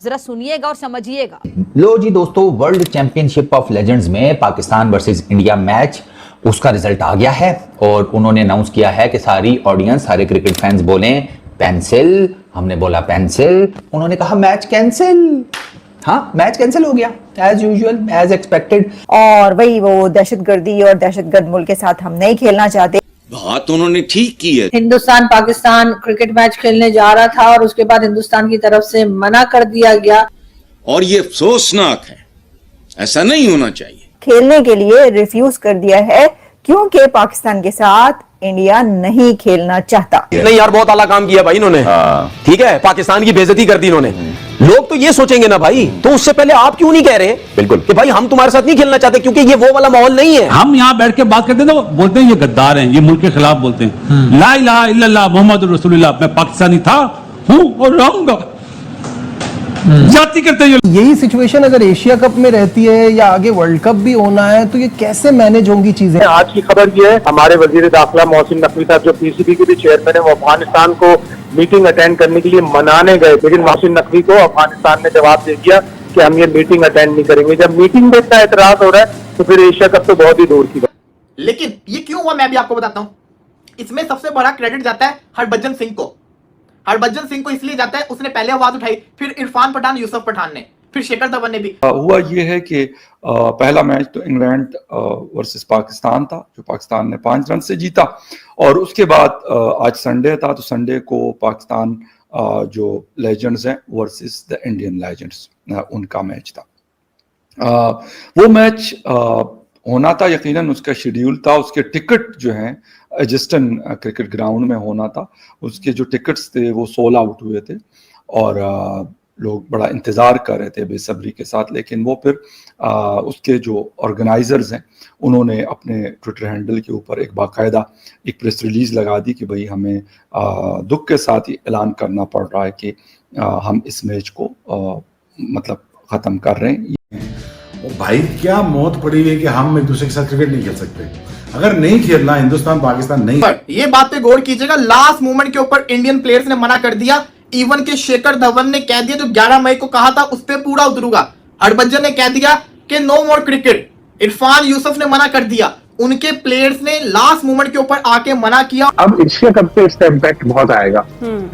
जरा सुनिएगा और समझिएगा। लो जी दोस्तों, वर्ल्ड चैंपियनशिप ऑफ लेजेंड्स में पाकिस्तान वर्सेस इंडिया मैच, उसका रिजल्ट आ गया है और उन्होंने अनाउंस किया है कि सारी ऑडियंस, सारे क्रिकेट फैंस बोलें पेंसिल। हमने बोला पेंसिल, उन्होंने कहा मैच कैंसिल। हाँ, मैच कैंसिल हो गया एज यूजुअल, एज एक्सपेक्टेड। और वही वो दहशतगर्दी और दहशतगर्द मुल्क के साथ हम नहीं खेलना चाहते। बात उन्होंने ठीक की है। हिंदुस्तान पाकिस्तान क्रिकेट मैच खेलने जा रहा था और उसके बाद हिंदुस्तान की तरफ से मना कर दिया गया, और ये अफसोसनाक है, ऐसा नहीं होना चाहिए। खेलने के लिए रिफ्यूज कर दिया है क्योंकि पाकिस्तान के साथ इंडिया नहीं खेलना चाहता। नहीं यार, बहुत आला काम किया भाई इन्होंने। ठीक है, पाकिस्तान की बेइज्जती कर दी इन्होंने। लोग तो ये सोचेंगे ना भाई, तो उससे पहले आप क्यों नहीं कह रहे बिल्कुल कि भाई हम तुम्हारे साथ नहीं खेलना चाहते, क्योंकि ये वो वाला माहौल नहीं है। हम यहाँ बैठ के बात करते हैं तो बोलते हैं ये गद्दार हैं, ये मुल्क के खिलाफ बोलते हैं। ला इलाहा इल्लल्लाह मोहम्मद रसूलुल्लाह, मैं पाकिस्तानी था, हूं और रहूंगा। जाति करते हैं। यही सिचुएशन अगर एशिया कप में रहती है या आगे वर्ल्ड कप भी होना है तो ये कैसे मैनेज होंगी चीजें। आज की खबर ये है, हमारे वजीर दाखिला मोहसिन नकवी साहब जो पीसीबी के भी चेयरमैन है, वो अफगानिस्तान को मीटिंग अटेंड करने के लिए मनाने गए, लेकिन मोहसिन नकवी को अफगानिस्तान ने जवाब दे दिया कि हम ये मीटिंग अटेंड नहीं करेंगे। जब मीटिंग में इतना एतराज हो रहा है तो फिर एशिया कप तो बहुत ही दूर की बात। लेकिन ये क्यों हुआ मैं भी आपको बताता हूँ। इसमें सबसे बड़ा क्रेडिट जाता है हरभजन सिंह को। हरभजन सिंह को इसलिए जाता है, उसने पहले आवाज उठाई, फिर इरफान पठान, यूसुफ पठान ने, फिर शेखर धवन ने भी। हुआ ये है कि पहला मैच तो इंग्लैंड वर्सेस पाकिस्तान था, जो पाकिस्तान ने 5 रन से जीता, और उसके बाद आज संडे था, तो संडे को पाकिस्तान जो लेजेंड्स हैं वर्सेस द इंडियन लेजेंड्स, उनका मैच था। वो मैच होना था, यकीनन उसका शेड्यूल था, उसके टिकट जो हैं एजिस्टन क्रिकेट ग्राउंड में होना था, उसके जो टिकट्स थे वो सोल्ड आउट हुए थे और लोग बड़ा इंतज़ार कर रहे थे बेसब्री के साथ। लेकिन वो फिर उसके जो ऑर्गेनाइजर्स हैं उन्होंने अपने ट्विटर हैंडल के ऊपर एक बाकायदा एक प्रेस रिलीज लगा दी कि भाई हमें दुख के साथ ही ऐलान करना पड़ रहा है कि हम इस मैच को मतलब ख़त्म कर रहे हैं। और भाई क्या मौत पड़ी है कि हम एक दूसरे के साथ क्रिकेट नहीं खेल सकते। अगर नहीं खेलना हिंदुस्तान पाकिस्तान नहीं, ये बात पे गौर कीजिएगा, लास्ट मोमेंट के ऊपर इंडियन प्लेयर्स ने मना कर दिया। इवन के शेखर धवन ने कह दिया जो 11 मई को कहा था उस पर पूरा उतरूंगा। हरभजन ने कह दिया कि नो मोर क्रिकेट। इरफान, यूसुफ ने मना कर दिया। उनके प्लेयर्स ने लास्ट मोमेंट के ऊपर आके मना किया। अब एशिया कप पे इसका इम्पैक्ट बहुत आएगा।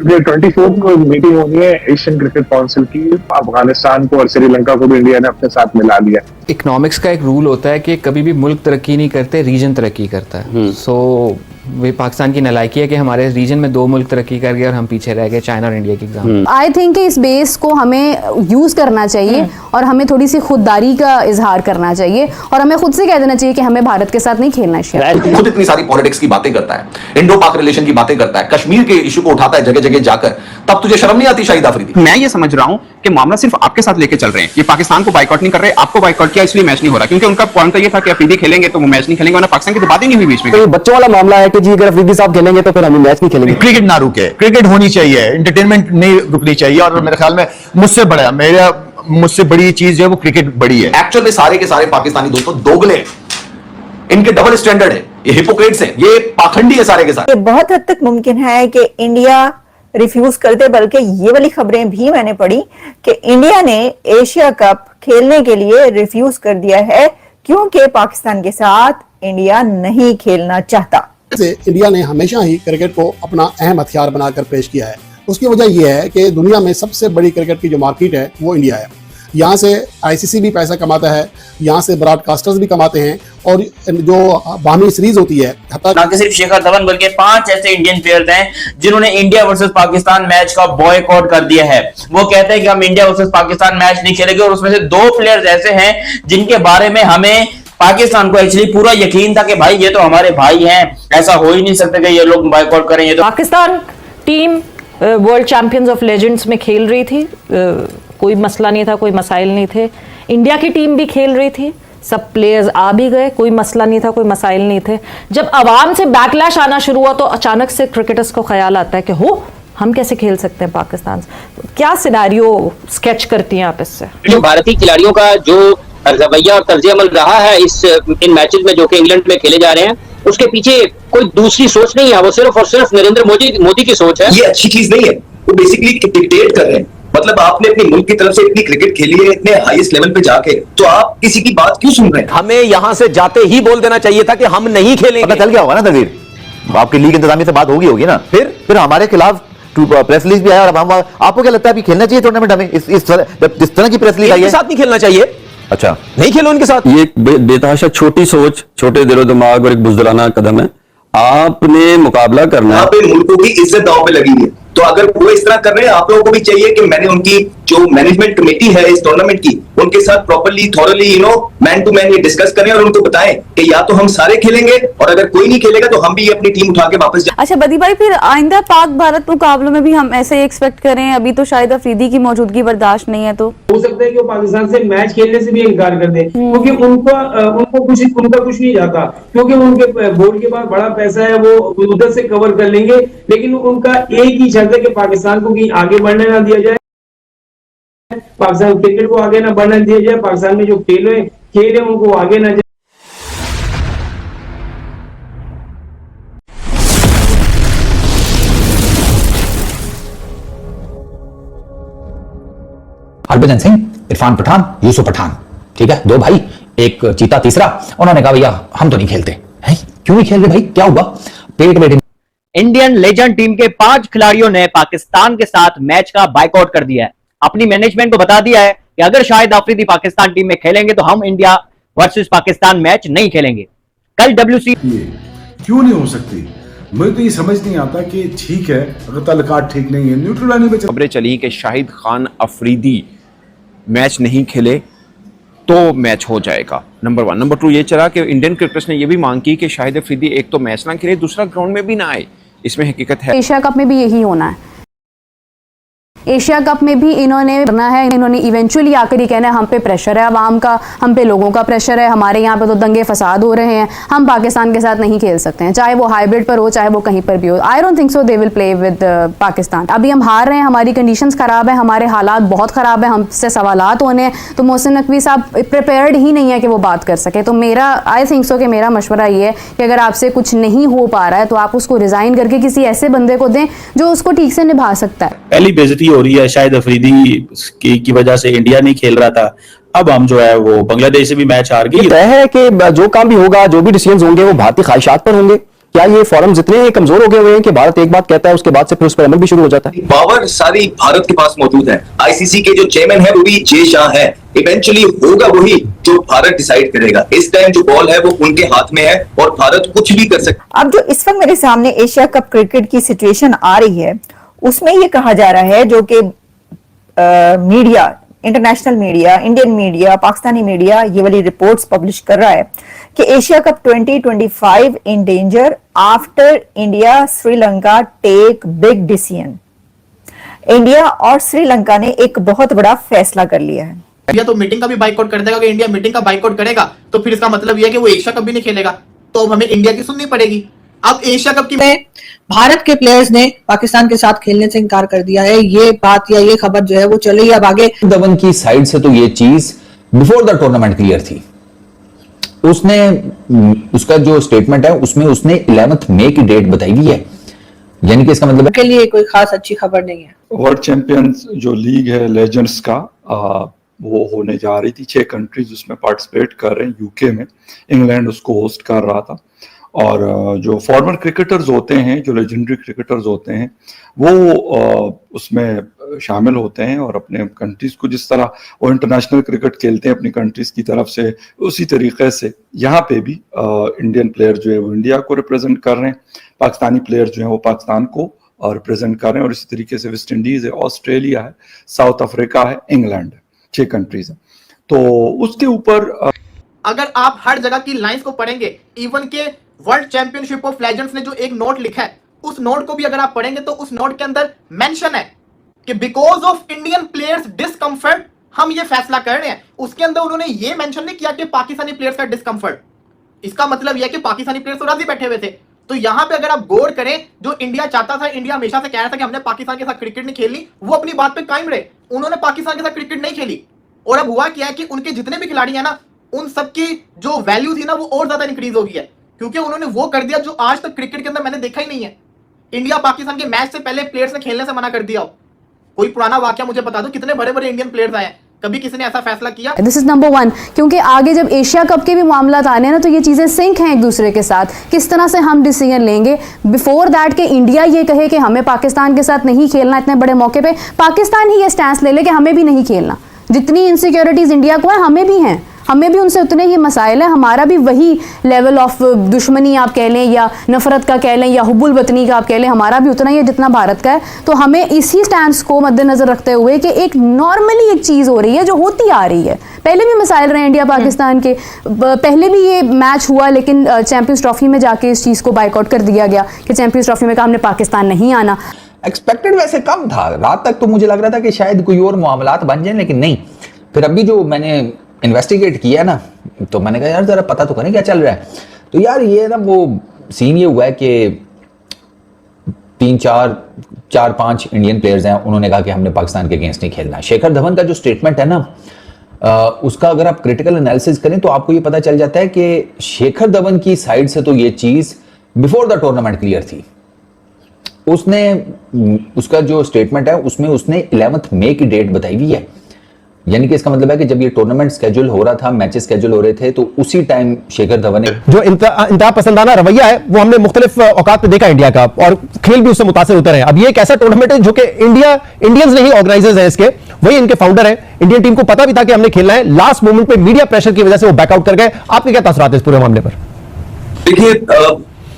24 को मीटिंग होनी है एशियन क्रिकेट काउंसिल की। अफगानिस्तान को और श्रीलंका को भी इंडिया ने अपने साथ मिला लिया। इकोनॉमिक्स का एक रूल होता है कि कभी भी मुल्क तरक्की नहीं करते, रीजन तरक्की करता है। सो वे पाकिस्तान की नालायकी है कि हमारे रीजन में 2 मुल्क तरक्की कर गए और हम पीछे रह गए, चाइना और इंडिया की एग्जाम। आई थिंक इस बेस को हमें यूज करना चाहिए और हमें थोड़ी सी खुददारी का इजहार करना चाहिए और हमें खुद से कह देना चाहिए कि हमें भारत के साथ नहीं खेलना चाहिए। खुद इतनी सारी पॉलिटिक्स की बातें करता है, इंडो पाक रिलेशन की बातें करता है, कश्मीर के इशू को उठाता है जगह जगह जाकर, तब तुझे शर्म नहीं आती शाहिद अफरीदी? मैं ये समझ रहा हूं कि मामला सिर्फ आपके साथ लेके चल रहे हैं। ये पाकिस्तान को बाइकआउट नहीं कर रहे, आपको बाइकआउट किया इसलिए मैच नहीं हो रहा, क्योंकि उनका पॉइंट तो ये था कि अफरीदी खेलेंगे तो वो मैच नहीं खेलेंगे, वरना पाकिस्तान की तो बात ही नहीं हुई बीच में। तो बच्चों वाला मामला है कि जी अगर अफरीदी साहब खेलेंगे तो फिर हम मैच नहीं खेलेंगे। क्रिकेट ना रुके, क्रिकेट होनी चाहिए, एंटरटेनमेंट नहीं रुकनी चाहिए। और मेरे ख्याल में मुझसे बड़ी चीज है वो क्रिकेट बड़ी है। एक्चुअल में सारे के सारे पाकिस्तानी दोस्तों दोगले हैं, इनके डबल स्टैंडर्ड है, ये हिपोक्रेट्स हैं, ये पाखंडी है सारे के सारे। बहुत हद तक मुमकिन है कि इंडिया रिफ्यूज कर दे, बल्कि ये वाली खबरें भी मैंने पढ़ी कि इंडिया ने एशिया कप खेलने के लिए रिफ्यूज कर दिया है क्योंकि पाकिस्तान के साथ इंडिया नहीं खेलना चाहता। इंडिया ने हमेशा ही क्रिकेट को अपना अहम हथियार बनाकर पेश किया है। उसकी वजह यह है कि दुनिया में सबसे बड़ी क्रिकेट की जो मार्केट है वो इंडिया है। यहाँ से आईसीसी भी पैसा कमाता है, यहाँ से ब्रॉडकास्टर्स भी कमाते हैं, और जो बाहमी सीरीज होती है, ना कि सिर्फ शेखर धवन बल्कि 5 ऐसे इंडियन प्लेयर्स हैं जिन्होंने इंडिया वर्सेस पाकिस्तान मैच का बॉयकॉट कर दिया है। वो कहते हैं कि हम इंडिया वर्सेस पाकिस्तान मैच नहीं खेलेंगे, और उसमें से 2 प्लेयर्स ऐसे हैं जिनके बारे में हमें पाकिस्तान को एक्चुअली पूरा यकीन था कि भाई ये तो हमारे भाई हैं, ऐसा हो ही नहीं सकता कि ये लोग बॉयकॉट करें। ये तो Pakistan team world champions of legends में खेल रही थी, कोई मसला नहीं था, कोई मसाइल नहीं थे। इंडिया की टीम भी खेल रही थी, सब प्लेयर्स आ भी गए, कोई मसला नहीं था, कोई मसाइल नहीं थे। जब आवाम से बैकलैश आना शुरू हुआ तो अचानक से क्रिकेटर्स को ख्याल आता है कि हो हम कैसे खेल सकते हैं पाकिस्तान से। क्या सिनारियो स्केच करती हैं आप इससे? भारतीय खिलाड़ियों का जो रवैया और तर्ज अमल रहा है इन मैचेस में जो कि इंग्लैंड में खेले जा रहे हैं, उसके पीछे कोई दूसरी सोच नहीं है, वो सिर्फ और सिर्फ नरेंद्र मोदी की सोच है। ये अच्छी चीज नहीं है, वो बेसिकली डिक्टेट कर रहे हैं मतलब आपने अपने मुल्क की तरफ से इतनी क्रिकेट खेली है इतने हाईएस्ट लेवल पे जाके, तो आप किसी की बात क्यों सुन रहे हैं? हमें यहां से जाते ही बोल देना चाहिए था कि हम नहीं खेलेंगे। पता चल गया होगा ना तकदीर, आपकी लीग इंतजामिया से बात होगी ना, फिर हमारे खिलाफ प्रेस रिलीज भी आया और हम, आपको क्या लगता है कि खेलना चाहिए टूर्नामेंट हमें? इस तरह की प्रेस रिलीज आई है, साथ नहीं खेलना चाहिए। अच्छा, नहीं खेलो इनके साथ। ये एक बेतहाशा छोटी सोच, छोटे दिलो दिमाग और एक बुजदिलाना कदम है। आपने मुकाबला करना है। यहाँ पे मुल्कों की इज्जत दांव पे लगी है, तो अगर वो इस तरह कर रहे हैं, आप लोगों को भी चाहिए कि मैंने उनकी जो मैनेजमेंट कमेटी है इस टूर्नामेंट की, उनके साथ properly thoroughly man to man ये डिस्कस करें और उनको बताएं कि या तो हम सारे खेलेंगे और अगर कोई नहीं खेलेगा तो हम भी अपनी टीम उठा के वापस जाए। अच्छा बदी भाई, फिर आइंदा पाक भारत मुकाबलों में भी हम ऐसे ही एक्सपेक्ट करें? अभी तो शायद अफरीदी की मौजूदगी बर्दाश्त नहीं है, तो हो सकता है कि वो पाकिस्तान से मैच खेलने से भी इनकार कर दें, क्योंकि उनको कुछ नहीं जाता, क्योंकि उनके बोर्ड के पास बड़ा पैसा है, वो उधर से कवर कर लेंगे। लेकिन उनका एक ही शर्त है कि पाकिस्तान को कहीं आगे बढ़ने ना दिया जाए, पाकिस्तान क्रिकेट को आगे ना बढ़ने दिया जाए, पाकिस्तान में जो खेल है उनको आगे ना जाए। हरभजन सिंह, इरफान पठान, यूसुफ पठान, ठीक है, दो भाई, एक चीता तीसरा। उन्होंने कहा भैया हम तो नहीं खेलते हैं। क्यों नहीं खेल रहे भाई, क्या हुआ? पेट में इंडियन लेजेंड टीम के 5 खिलाड़ियों ने पाकिस्तान के साथ मैच का बायकॉट कर दिया है। अपनी मैनेजमेंट को बता दिया है कि अगर शाहिद अफरीदी पाकिस्तान टीम में खेलेंगे तो हम इंडिया वर्सेस पाकिस्तान मैच नहीं खेलेंगे। कल WC क्यों नहीं हो सकती? मुझे तो ये समझ नहीं आता कि ठीक है अगर तलकाट ठीक नहीं है, न्यूट्रल लाइन पे खबरें चली कि शाहिद खान अफरीदी मैच नहीं खेले तो मैच हो जाएगा, नंबर 1। नंबर 2 ये चला कि इंडियन क्रिकेटर्स ने ये भी मांग की कि शाहिद अफरीदी एक तो मैच ना खेले, दूसरा ग्राउंड में भी ना आए। इसमें हकीकत है एशिया कप में भी यही होना है। एशिया कप में भी इन्होंने करना है, इन्होंने इवेंचुअली आकर ही कहना है हम पे प्रेशर है आवाम का, हम पे लोगों का प्रेशर है, हमारे यहाँ पे तो दंगे फसाद हो रहे हैं, हम पाकिस्तान के साथ नहीं खेल सकते हैं, चाहे वो हाइब्रिड पर हो चाहे वो कहीं पर भी हो। I don't think so they will play with Pakistan. अभी हम हार रहे हैं, हमारी कंडीशंस खराब है, हमारे हालात बहुत खराब है, हमसे सवालात होने हैं, तो मोहसिन नकवी साहब प्रिपेयर्ड ही नहीं है कि वो बात कर सके। तो मेरा आई थिंक सो कि मेरा मशवरा ये है कि अगर आपसे कुछ नहीं हो पा रहा है तो आप उसको रिजाइन करके किसी ऐसे बंदे को दें जो उसको ठीक से निभा सकता है। पहली बेइज्जती हो रही है, शायद अफरीदी की वजह से इंडिया नहीं खेल रहा था, अब हम जो है वो बांग्लादेश से भी मैच हार गए। तय है कि जो काम भी होगा, जो भी डिसीजंस होंगे वो भारतीय ख्वाहिशात पर होंगे। क्या ये फोरम्स इतने कमजोर हो गए हुए हैं कि भारत एक बात कहता है उसके बाद से फिर उस पर अमल भी शुरू हो जाता है? पावर सारी भारत के पास मौजूद है। आईसीसी के जो चेयरमैन है वो भी जे शाह है। इवेंचुअली होगा वही जो भारत डिसाइड करेगा। इस टाइम जो बॉल है वो उनके हाथ में है और भारत कुछ भी कर सकता है। अब जो इस वक्त मेरे सामने एशिया कप क्रिकेट की सिचुएशन आ रही है उसमें ये कहा जा रहा है, जो कि media, international media, Indian media, Pakistani media ये वाली रिपोर्ट्स पब्लिश कर रहा है कि Asia cup 2025 in danger after India Sri Lanka take big decision. India और श्रीलंका ने एक बहुत बड़ा फैसला कर लिया है। इंडिया तो मीटिंग का भी बाइकआउट कर देगा। अगर इंडिया मीटिंग का बाइकआउट करेगा तो फिर इसका मतलब यह है कि वो एशिया कप भी नहीं खेलेगा, तो अब हमें इंडिया की सुननी पड़ेगी। अब एशिया कप की भारत के प्लेयर्स ने पाकिस्तान के साथ खेलने से इनकार कर दिया है। ये बात या ये खबर जो है वो चल रही है। अब आगे धवन की साइड से तो ये चीज बिफोर द टूर्नामेंट क्लियर थी। उसने उसका जो स्टेटमेंट है उसमें उसने 11 मई की डेट बताई हुई है, यानी कि इसका मतलब के लिए कोई खास अच्छी खबर नहीं है। वर्ल्ड चैंपियंस जो लीग है लेजेंड्स का, वो होने जा रही थी। 6 कंट्रीज उसमें पार्टिसिपेट कर रहे हैं। यूके में इंग्लैंड उसको होस्ट कर रहा था और जो फॉर्मर क्रिकेटर्स होते हैं, जो लेजेंडरी क्रिकेटर्स होते हैं, वो उसमें शामिल होते हैं और अपने कंट्रीज को जिस तरह वो इंटरनेशनल क्रिकेट खेलते हैं अपनी कंट्रीज की तरफ से, उसी तरीके से यहाँ पे भी इंडियन प्लेयर जो है वो इंडिया को रिप्रेजेंट कर रहे हैं, पाकिस्तानी प्लेयर जो है वो पाकिस्तान को रिप्रेजेंट कर रहे हैं। और इसी तरीके से वेस्ट इंडीज है, ऑस्ट्रेलिया है, साउथ अफ्रीका है, इंग्लैंड है, 6 कंट्रीज है। तो उसके ऊपर अगर आप हर जगह की लाइंस को पढ़ेंगे, इवन के वर्ल्ड चैंपियनशिप ऑफ लेजेंड्स ने जो एक नोट लिखा है उस नोट को भी अगर आप पढ़ेंगे तो उस नोट के अंदर मेंशन है कि because of Indian players discomfort हम ये फैसला कर रहे हैं। उसके अंदर उन्होंने ये मेंशन नहीं किया कि पाकिस्तानी प्लेयर्स का डिस्कंफर्ट। इसका मतलब यह कि पाकिस्तानी प्लेयर्स तो राजी बैठे हुए थे। तो यहां पे अगर आप गौर करें, जो इंडिया चाहता था, इंडिया हमेशा से कह रहा था कि हमने पाकिस्तान के साथ क्रिकेट नहीं खेली, वो अपनी बात पे कायम रहे। उन्होंने पाकिस्तान के साथ क्रिकेट नहीं खेली और अब हुआ क्या है कि उनके जितने भी खिलाड़ी हैं ना, उन सबकी जो वैल्यू थी ना वो और ज्यादा इंक्रीज हो गई है, क्योंकि उन्होंने वो कर दिया जो आज तक क्रिकेट के अंदर मैंने देखा ही नहीं है। इंडिया पाकिस्तान के मैच से पहले प्लेयर्स ने खेलने से मना कर दिया हो। कोई पुराना वाकया मुझे बता दो, कितने बड़े बड़े इंडियन प्लेयर्स आए हैं, कभी किसी ने ऐसा फैसला किया? दिस इज नंबर 1, क्योंकि आगे जब एशिया कप के भी मामला आने हैं ना, तो ये चीज़ें सिंक हैं एक दूसरे के साथ, किस तरह से हम डिसीजन लेंगे बिफोर दैट कि इंडिया ये कहे कि हमें पाकिस्तान के साथ नहीं खेलना इतने बड़े मौके पे, पाकिस्तान ही ये स्टैंस ले ले कि हमें भी नहीं खेलना। जितनी इनसिक्योरिटीज इंडिया को है हमें भी हैं, हमें भी उनसे उतने ही मसाइल हैं, हमारा भी वही लेवल ऑफ दुश्मनी आप कह लें या नफरत का कह लें या हुब्बुल वतनी का आप कह लें, हमारा भी उतना ही है जितना भारत का है। तो हमें इसी स्टैंड को मद्देनजर रखते हुए कि एक नॉर्मली एक चीज़ हो रही है जो होती आ रही है, पहले भी मसाइल रहे इंडिया पाकिस्तान के, पहले भी ये मैच हुआ लेकिन चैंपियंस ट्रॉफी में जाके इस चीज़ को बाइकआउट कर दिया गया कि चैंपियंस ट्रॉफी में कहा हमने पाकिस्तान नहीं आना। एक्सपेक्टेड वैसे कम था, रात तक तो मुझे लग रहा था कि शायद कोई और मामलात बन जाए, लेकिन नहीं। फिर अभी जो मैंने इन्वेस्टिगेट किया ना, तो मैंने कहा यार जरा पता तो करें क्या चल रहा है। तो यार ये ना वो सीन ये हुआ है कि 4-5 इंडियन प्लेयर्स हैं, उन्होंने कहा कि हमने पाकिस्तान के अगेंस्ट नहीं खेलना। शेखर धवन का जो स्टेटमेंट है ना, उसका अगर आप क्रिटिकल एनालिसिस करें तो आपको ये पता चल जाता है कि शेखर धवन की साइड से तो ये चीज बिफोर द टूर्नामेंट क्लियर थी। उसका जो स्टेटमेंट है उसमें उसने 11 मई की डेट बताई हुई है, यानी कि इसका मतलब है कि जब ये टूर्नामेंट स्केड्यूल हो रहा था, मैचेस स्केड्यूल हो रहे थे, तो उसी टाइम शेखर धवन ने जो इंतहा पसंदाना रवैया है वो हमने मुख्तलिफ औकात पे देखा इंडिया का, और खेल भी उससे मुतासिर होते रहे। अब ये एक ऐसा टूर्नामेंट है जो कि इंडियंस नहीं ऑर्गेनाइजर्स हैं इसके, वही इनके फाउंडर हैं। इंडियन टीम को पता भी था कि हमने खेलना है, लास्ट मोमेंट पे मीडिया प्रेशर की वजह से वो बैकआउट कर गए। आपके क्या तासुरात है इस पूरे मामले पर? देखिए,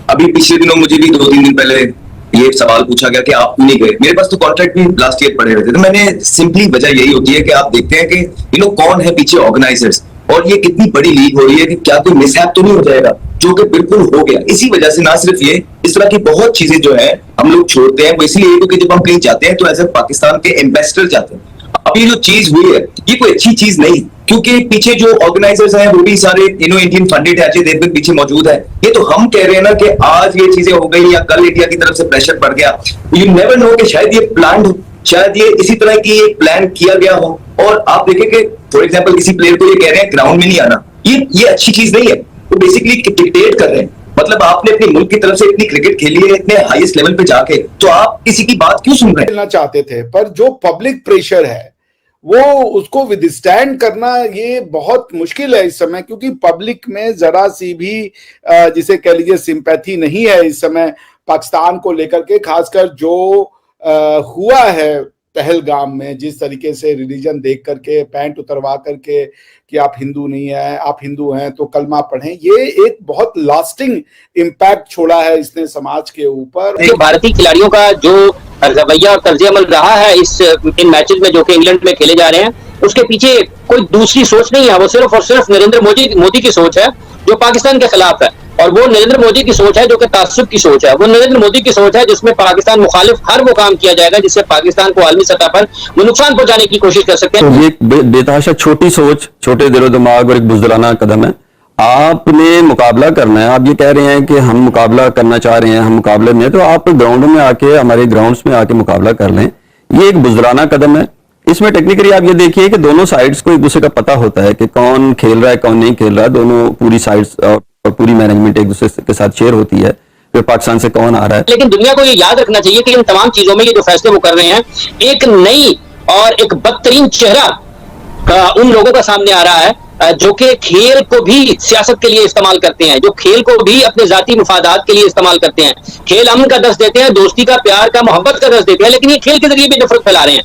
अभी पिछले दिनों मुझे भी 2-3 दिन पहले ये सवाल पूछा गया कि आप क्यों नहीं गए। मेरे पास तो कॉन्ट्रैक्ट भी लास्ट ईयर पड़े हुए थे, तो मैंने सिंपली वजह यही होती है कि आप देखते हैं कि कौन है पीछे ऑर्गेनाइजर्स, और ये कितनी बड़ी लीग हो रही है कि क्या कोई मिसहैप तो नहीं हो जाएगा, जो कि बिल्कुल हो गया। इसी वजह से ना सिर्फ ये, इस तरह की बहुत चीजें जो है हम लोग छोड़ते हैं, वो इसलिए क्योंकि जब हम कहीं जाते हैं तो एज ए पाकिस्तान के एम्बेसडर जाते हैं। अब ये जो चीज हुई है ये कोई अच्छी चीज नहीं, क्योंकि पीछे जो ऑर्गेनाइजर्स हैं वो भी सारे इंडियन फंडेड है, अजय देवगन पीछे मौजूद है। ये तो हम कह रहे हैं ना कि आज ये चीजें हो गई या कल इंडिया की तरफ से प्रेशर पड़ गया, यू नेवर नो कि शायद ये प्लान हो, शायद ये इसी तरह की एक प्लान किया गया हो। और आप देखें कि फॉर एग्जाम्पल किसी प्लेयर को ये कह रहे हैं ग्राउंड में नहीं आना, ये अच्छी चीज नहीं है। तो बेसिकली डिक्टेट कर रहे हैं, मतलब आपने अपने मुल्क की तरफ से इतनी क्रिकेट खेली है इतने हाईएस्ट लेवल पे जाके, तो आप किसी की बात क्यों सुन रहे हैं? खेलना चाहते थे, पर जो पब्लिक प्रेशर है वो उसको विदस्टैंड करना ये बहुत मुश्किल है इस समय, क्योंकि पब्लिक में जरा सी भी जिसे कह लीजिए सिंपैथी नहीं है इस समय पाकिस्तान को लेकर के। खासकर जो हुआ है पहलगाम में, जिस तरीके से रिलीजन देख करके, पैंट उतरवा करके कि आप हिंदू नहीं है, आप हिंदू हैं तो कलमा पढ़ें, ये एक बहुत लास्टिंग इम्पैक्ट छोड़ा है इसने समाज के ऊपर। जो भारतीय खिलाड़ियों का जो रवैया और तर्ज अमल रहा है इन मैचेस में जो कि इंग्लैंड में खेले जा रहे हैं, उसके पीछे कोई दूसरी सोच नहीं है, वो सिर्फ और सिर्फ नरेंद्र मोदी की सोच है जो पाकिस्तान के खिलाफ है, और वो नरेंद्र मोदी की सोच है जो कि तासुब की सोच है। वो नरेंद्र मोदी की सोच है जिसमें पाकिस्तान मुखालिफ हर वो काम किया जाएगा जिससे पाकिस्तान को आलमी सतह पर वो नुकसान पहुंचाने की कोशिश कर सकते हैं। तो ये बेतहाशा छोटी सोच, छोटे दिलो दिमाग और एक बुज़दिलाना कदम है। आपने मुकाबला करना है, आप ये कह रहे हैं कि हम मुकाबला करना चाह रहे हैं, हम मुकाबले में, तो आप ग्राउंड में आके, हमारे ग्राउंड्स में आके मुकाबला कर लें। ये एक बुज़दिलाना कदम है। इसमें टेक्निकली आप ये देखिए कि दोनों साइड्स को एक दूसरे का पता होता है कि कौन खेल रहा है कौन नहीं खेल रहा है, दोनों पूरी साइड्स और पूरी मैनेजमेंट एक दूसरे के साथ शेयर होती है फिर पाकिस्तान से कौन आ रहा है। लेकिन दुनिया को ये याद रखना चाहिए कि इन तमाम चीजों में ये जो फैसले वो कर रहे हैं, एक नई और एक बदतरीन चेहरा उन लोगों का सामने आ रहा है जो कि खेल को भी सियासत के लिए इस्तेमाल करते हैं, जो खेल को भी अपने जाती मुफादात के लिए इस्तेमाल करते हैं। खेल अमन का दर्ज देते हैं, दोस्ती का, प्यार का, मोहब्बत का दर्ज देते हैं, लेकिन ये खेल के जरिए भी नफरत फैला रहे हैं।